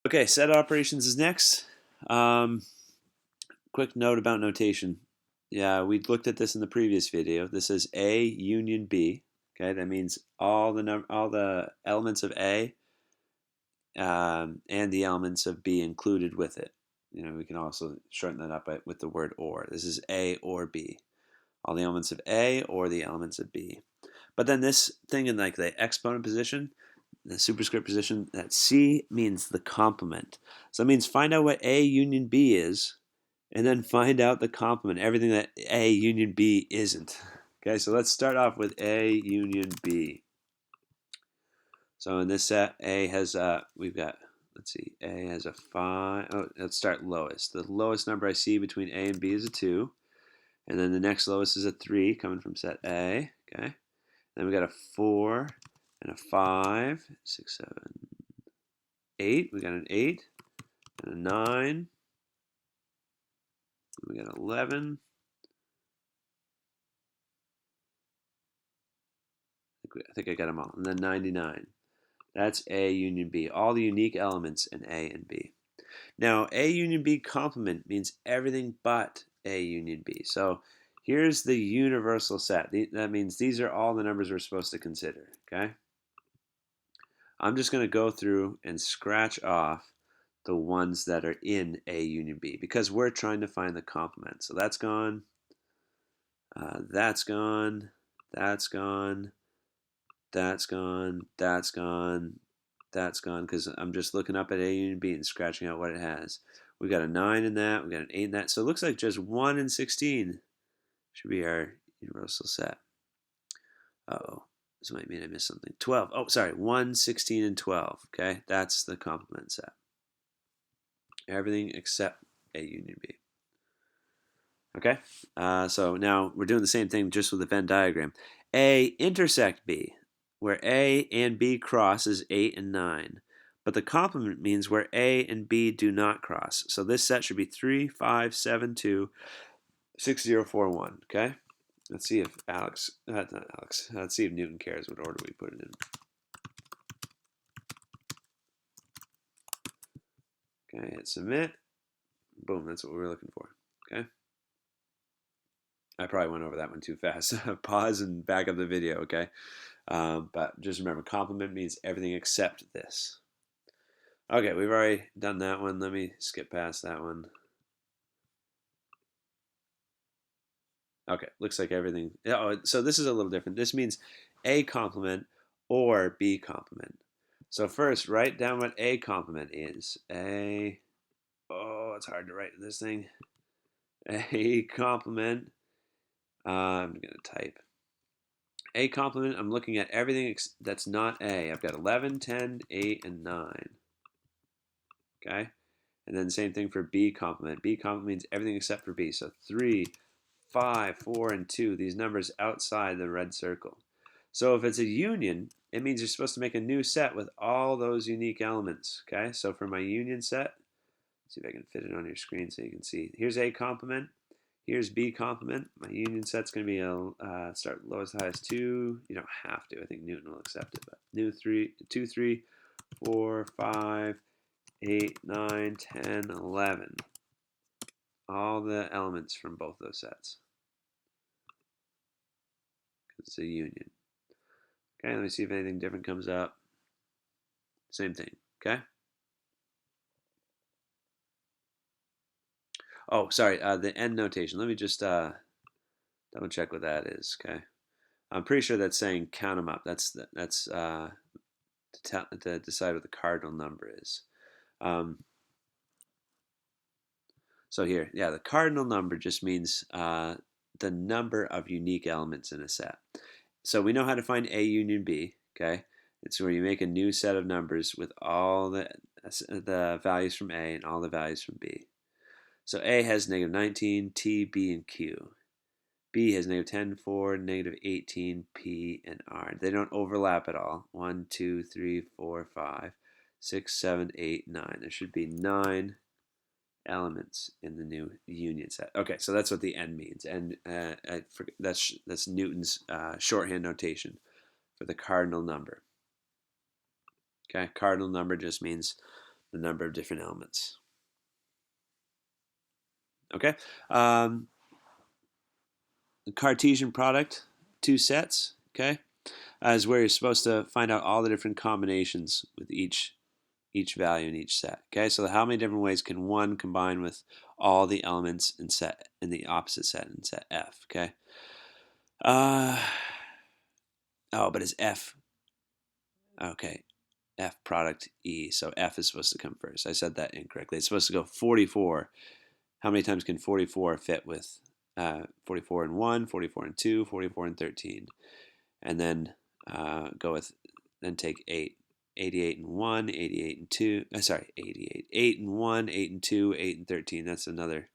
Okay, set operations is next. Quick note about notation. Yeah, we looked at this in the previous video. This is A union B. Okay, that means all the elements of A and the elements of B included with it. You know, we can also shorten that up with the word or. This is A or B. All the elements of A or the elements of B. But then this thing in like the exponent position, the superscript position, that C means the complement. So that means find out what A union B is, and then find out the complement, everything that A union B isn't. Okay, so let's start off with A union B. So in this set, A has, we've got, let's see, A has a 5. Oh, let's start lowest. The lowest number I see between A and B is a 2. And then the next lowest is a 3 coming from set A. Okay. Then we got a 4 and a 5, 6, 7, 8. We got an 8 and a 9. We got 11. I think I got them all. And then 99. That's A union B. All the unique elements in A and B. Now, A union B complement means everything but A union B. So here's the universal set. That means these are all the numbers we're supposed to consider. Okay. I'm just going to go through and scratch off the ones that are in A union B because we're trying to find the complement. So that's gone. That's gone. That's gone. That's gone. That's gone. That's gone because I'm just looking up at A union B and scratching out what it has. We got a 9 in that. We got an 8 in that. So it looks like just 1 and 16 should be our universal set. Uh-oh. This might mean I missed something. 12. Oh, sorry. 1, 16, and 12. Okay. That's the complement set. Everything except A union B. Okay. So now we're doing the same thing just with the Venn diagram. A intersect B, where A and B cross is 8 and 9. But the complement means where A and B do not cross. So this set should be 3, 5, 7, 2, 6, 0, 4, 1. Okay? Let's see if let's see if Newton cares what order we put it in. Okay, hit submit. Boom, that's what we were looking for. Okay? I probably went over that one too fast. Pause and back up the video, okay? But just remember, complement means everything except this. Okay, we've already done that one. Let me skip past that one. Okay, looks like everything. Oh, so this is a little different. This means A complement or B complement. So first, write down what A complement is. It's hard to write this thing. A complement. I'm going to type. A complement, I'm looking at everything that's not A. I've got 11, 10, 8, and 9. Okay? And then same thing for B complement. B complement means everything except for B. So 3, 5, 4, and 2. These numbers outside the red circle. So if it's a union, it means you're supposed to make a new set with all those unique elements. Okay? So for my union set, let's see if I can fit it on your screen so you can see. Here's A complement. Here's B complement. My union set's going to be start lowest highest 2. You don't have to. I think Newton will accept it. But new 2, 3, 4, 5, 8, 9, 10, 11. All the elements from both those sets. It's a union. Okay, let me see if anything different comes up. Same thing. Okay. Oh, sorry. The end notation. Let me just double check what that is. Okay. I'm pretty sure that's saying count them up. That's to decide what the cardinal number is. So here, yeah, the cardinal number just means the number of unique elements in a set. So we know how to find A union B. Okay, it's where you make a new set of numbers with all the values from A and all the values from B. So A has negative 19, T, B, and Q. B has negative 10, 4, negative 18, P, and R. They don't overlap at all. 1, 2, 3, 4, 5, 6, 7, 8, 9. There should be 9 elements in the new union set. Okay, so that's what the N means. And that's Newton's shorthand notation for the cardinal number. Okay, cardinal number just means the number of different elements. Okay. The Cartesian product, two sets, okay, is where you're supposed to find out all the different combinations with each value in each set. Okay, so how many different ways can one combine with all the elements in the opposite set in set F? Okay. Oh, but it's F. Okay, F product E. So F is supposed to come first. I said that incorrectly. It's supposed to go 44. How many times can 44 fit with 44 and 1, 44 and 2, 44 and 13? And then go with, then take 8. 88 and 1, 88 and 2, 88. 8 and 1, 8 and 2, 8 and 13. That's another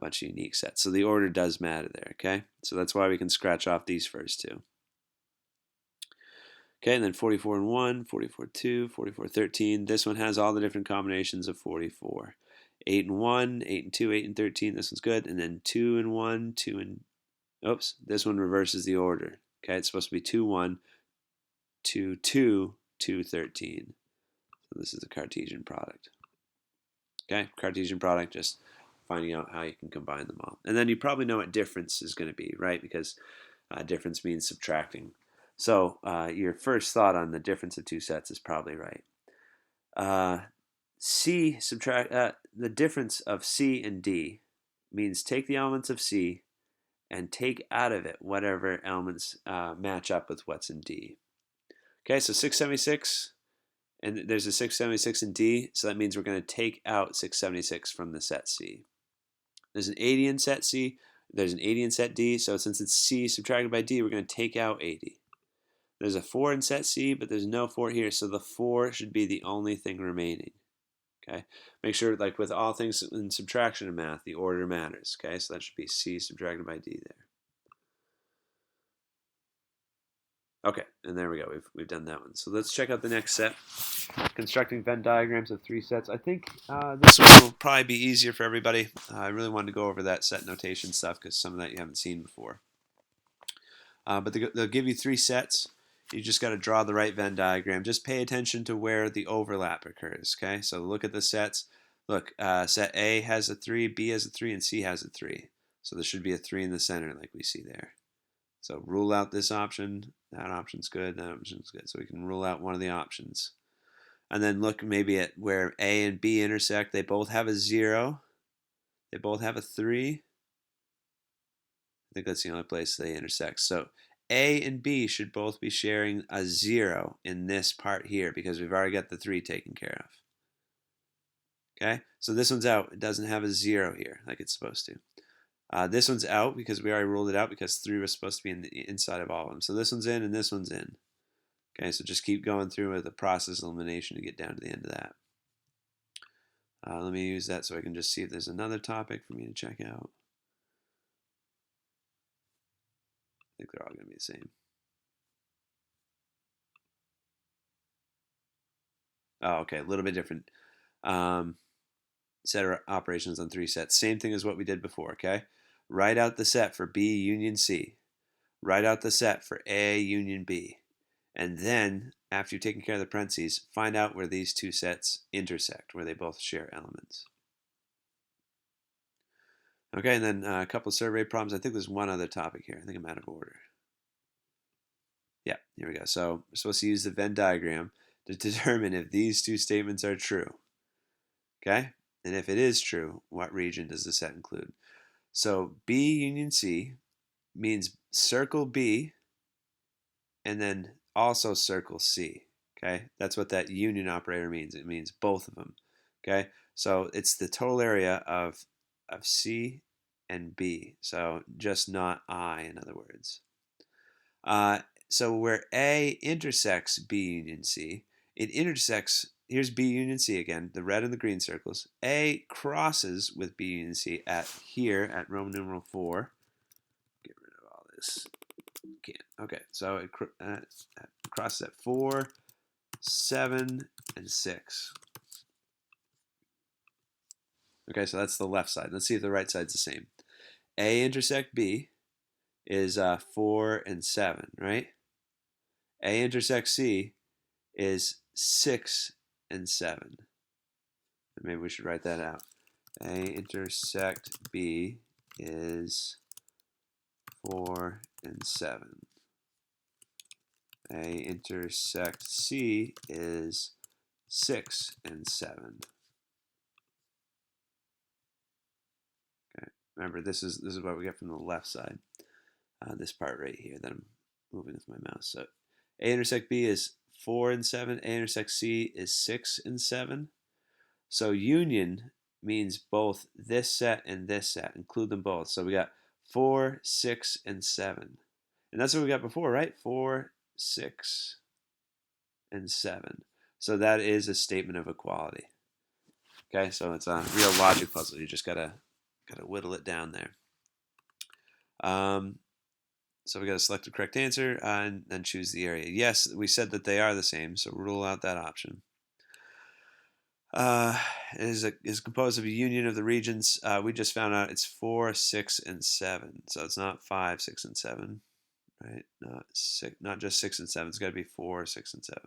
bunch of unique sets. So the order does matter there, okay? So that's why we can scratch off these first two. Okay, and then 44 and 1, 44 2, 44 13. This one has all the different combinations of 44. 8 and 1, 8 and 2, 8 and 13. This one's good. And then 2 and 1, 2 and... Oops, this one reverses the order. Okay, it's supposed to be 2 1, 2 2, 2 13. So this is a Cartesian product. Okay, Cartesian product, just finding out how you can combine them all. And then you probably know what difference is going to be, right? Because difference means subtracting. So your first thought on the difference of two sets is probably right. The difference of C and D means take the elements of C and take out of it whatever elements match up with what's in D. Okay, so 676, and there's a 676 in D, so that means we're going to take out 676 from the set C. There's an 80 in set C, there's an 80 in set D, so since it's C subtracted by D, we're going to take out 80. There's a 4 in set C, but there's no 4 here, so the 4 should be the only thing remaining. Okay, make sure, like with all things in subtraction and math, the order matters. Okay, so that should be C subtracted by D there. Okay, and there we go. We've done that one. So let's check out the next set. Constructing Venn diagrams of 3 sets. I think this one will probably be easier for everybody. I really wanted to go over that set notation stuff because some of that you haven't seen before. But they'll give you 3 sets. You just got to draw the right Venn diagram. Just pay attention to where the overlap occurs. Okay, so look at the sets. Look, set A has a 3, B has a 3, and C has a 3. So there should be a 3 in the center like we see there. So rule out this option. That option's good. That option's good. So we can rule out one of the options. And then look maybe at where A and B intersect. They both have a 0. They both have a 3. I think that's the only place they intersect. So A and B should both be sharing a 0 in this part here because we've already got the 3 taken care of. Okay, so this one's out. It doesn't have a 0 here like it's supposed to. This one's out because we already ruled it out because 3 was supposed to be in the inside of all of them. So this one's in and this one's in. Okay, so just keep going through with the process elimination to get down to the end of that. Let me use that so I can just see if there's another topic for me to check out. I think they're all going to be the same. Oh, okay, a little bit different. Set of operations on 3 sets. Same thing as what we did before, okay? Write out the set for B union C. Write out the set for A union B. And then, after you've taken care of the parentheses, find out where these 2 sets intersect, where they both share elements. Okay, and then a couple of survey problems. I think there's one other topic here. I think I'm out of order. Yeah, here we go. So we're supposed to use the Venn diagram to determine if these 2 statements are true. Okay? And if it is true, what region does the set include? So B union C means circle B and then also circle C. Okay? That's what that union operator means. It means both of them. Okay? So it's the total area of C and B. So just not I, in other words. So where A intersects B union C, it intersects, here's B union C again, the red and the green circles. A crosses with B union C at here at Roman numeral 4. Get rid of all this. Can't. Okay, so it crosses at 4, 7, and 6. Okay, so that's the left side. Let's see if the right side's the same. A intersect B is 4 and 7, right? A intersect C is 6 and 7. Maybe we should write that out. A intersect B is 4 and 7. A intersect C is 6 and 7. Okay, remember this is what we get from the left side. This part right here that I'm moving with my mouse. So A intersect B is 4 and 7. A intersect C is 6 and 7. So union means both this set and this set. Include them both. So we got 4, 6, and 7. And that's what we got before, right? 4, 6, and 7. So that is a statement of equality. Okay, so it's a real logic puzzle. You just gotta whittle it down there. So we got to select the correct answer and then choose the area. Yes, we said that they are the same, so rule out that option. It is composed of a union of the regions. We just found out it's 4, 6, and 7. So it's not 5, 6, and 7, right? Not just 6 and 7. It's got to be 4, 6, and 7.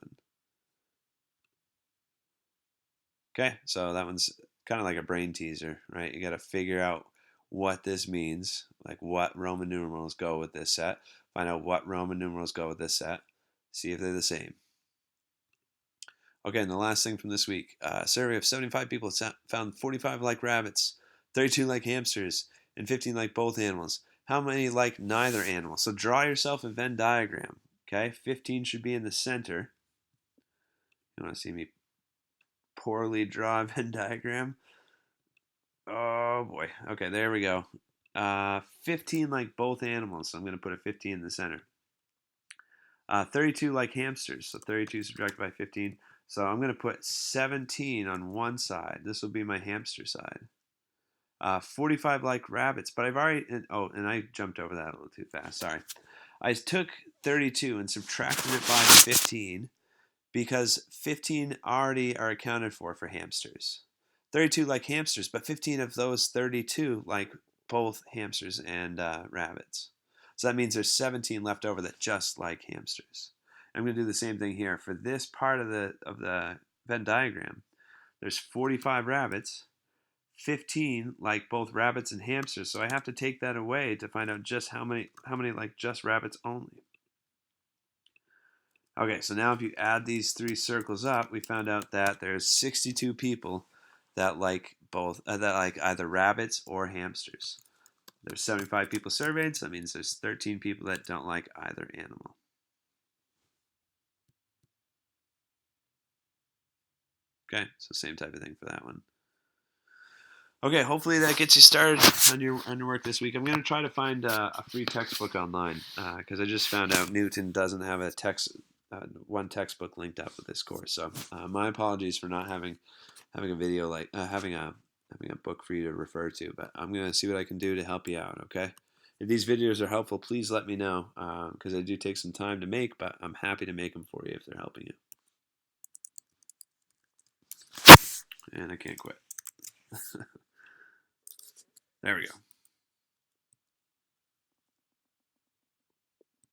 Okay, so that one's kind of like a brain teaser, right? You got to figure out what this means, like what Roman numerals go with this set. Find out what Roman numerals go with this set. See if they're the same. Okay, and the last thing from this week. A survey of 75 people found 45 like rabbits, 32 like hamsters, and 15 like both animals. How many like neither animal? So draw yourself a Venn diagram. Okay, 15 should be in the center. You want to see me poorly draw a Venn diagram? Oh boy. Okay, there we go. 15 like both animals, so I'm going to put a 15 in the center. 32 like hamsters, so 32 subtracted by 15. So I'm going to put 17 on one side. This will be my hamster side. 45 like rabbits, but I've already, and I jumped over that a little too fast, sorry. I took 32 and subtracted it by 15 because 15 already are accounted for hamsters. 32 like hamsters, but 15 of those 32 like both hamsters and rabbits. So that means there's 17 left over that just like hamsters. I'm going to do the same thing here. For this part of the Venn diagram, there's 45 rabbits, 15 like both rabbits and hamsters. So I have to take that away to find out just how many like just rabbits only. Okay, so now if you add these three circles up, we found out that there's 62 people that like both that like either rabbits or hamsters. There's 75 people surveyed, so that means there's 13 people that don't like either animal. Okay, so same type of thing for that one. Okay, hopefully that gets you started on your work this week. I'm going to try to find a free textbook online because I just found out Newton doesn't have a one textbook linked up with this course. So my apologies for not having a video like having a book for you to refer to. But I'm going to see what I can do to help you out. Okay. If these videos are helpful, please let me know because they do take some time to make, but I'm happy to make them for you if they're helping you. And I can't quit. There we go.